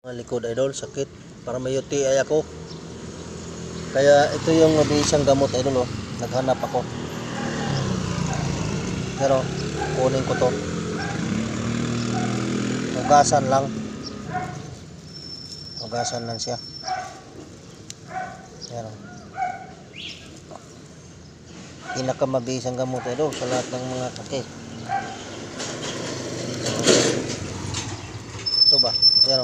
Likod idol, sakit. Para may UTI ako. Kaya ito yung mabisang gamot idol oh. Naghanap ako. Pero kunin ko to. Hugasan lang. Hugasan lang siya. Pero pinakamabisang gamot idol sa lahat ng mga sakit. Ito ba? Pero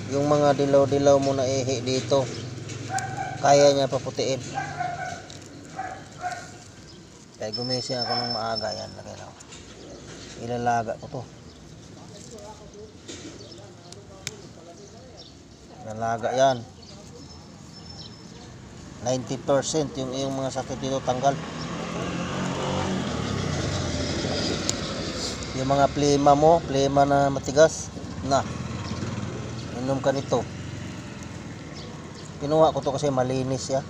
yung mga dilaw-dilaw mo na ihi dito, kaya niya paputiin. Kaya gumising ako ng maaga yan. Ilalaga ko to. Ilalaga yan. 90% yung iyong mga sakit dito tanggal. Yung mga plema mo, plema na matigas, na inom ka nito. Kinuha ko to kasi malinis siya.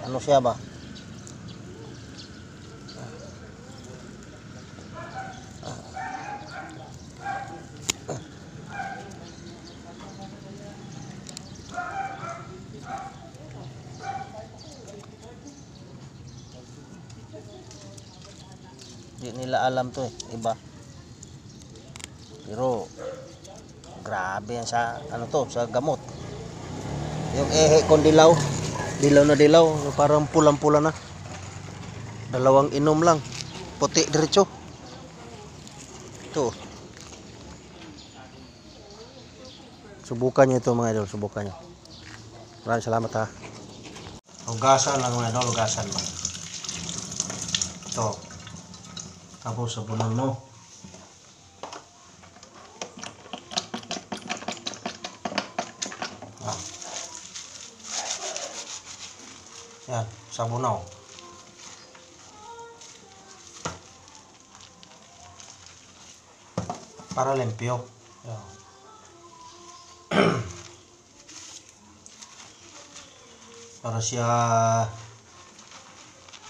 Ano siya ba? Di nila alam to eh, iba. Pero grabe yan sa ano to, sa gamot. Yung ehe kong dilaw, dilaw na dilaw, parang pulang-pula na. Dalawang inom lang, puti diretso. Ito. Subukan nyo ito mga idol, subukan nyo. Maraming salamat ha. Hugasan lang mga idol, hugasan lang. Ito. Tapos sabunan mo. Yan, sabunaw. Para limpyo. Yan. Para siya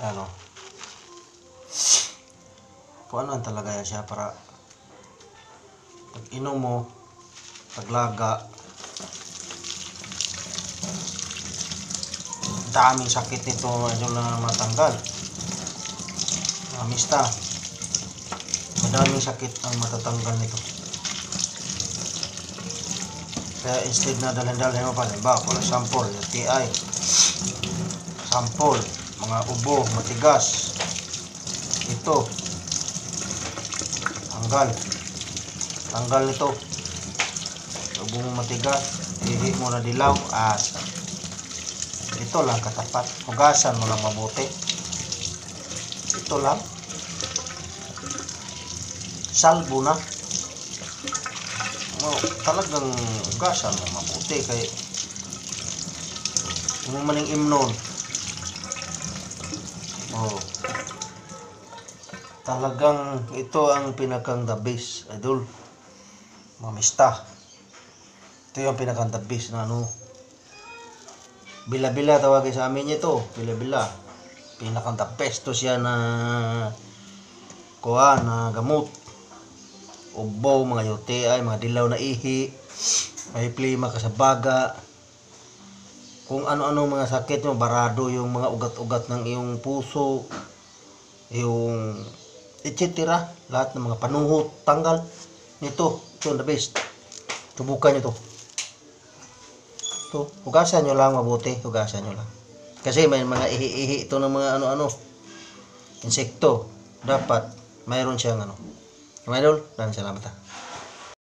ano. Kung ano talaga yan siya para pag inom mo, paglaga, daming sakit nito idol na matanggal. Amista. Madaming sakit ang matatanggal nito. Kaya instead na dalhin-dalhin mo pa, for example, UTI, sample, mga ubo, matigas, ito, tanggal nito, ubo mo matigas, ihi mo na dilaw, ito lang katapat. Hugasan mo lang mabuti. Ito lang. Salbo na. Talagang hugasan mo mabuti kay yung maning imnon. Talagang ito ang pinakang the best, idol. Mamista. Ito yung pinakang the best na ano. Bila-bila tawagin sa amin ito, bila-bila. Pinakang the best to siya na kuha na gamot. Ubo, mga UTI, mga dilaw na ihi, may plema ka sa baga. Kung ano-ano mga sakit mo, barado yung mga ugat-ugat ng iyong puso, yung etc. Lahat ng mga panuhot, tanggal. Ito the best. Subukan nyo to. Ito, hugasan nyo lang mabuti, hugasan nyo lang. Kasi may mga ihi-ihi ito ng mga ano-ano, insekto. Dapat mayroon siyang ano. Mga idol, maraming salamat ha.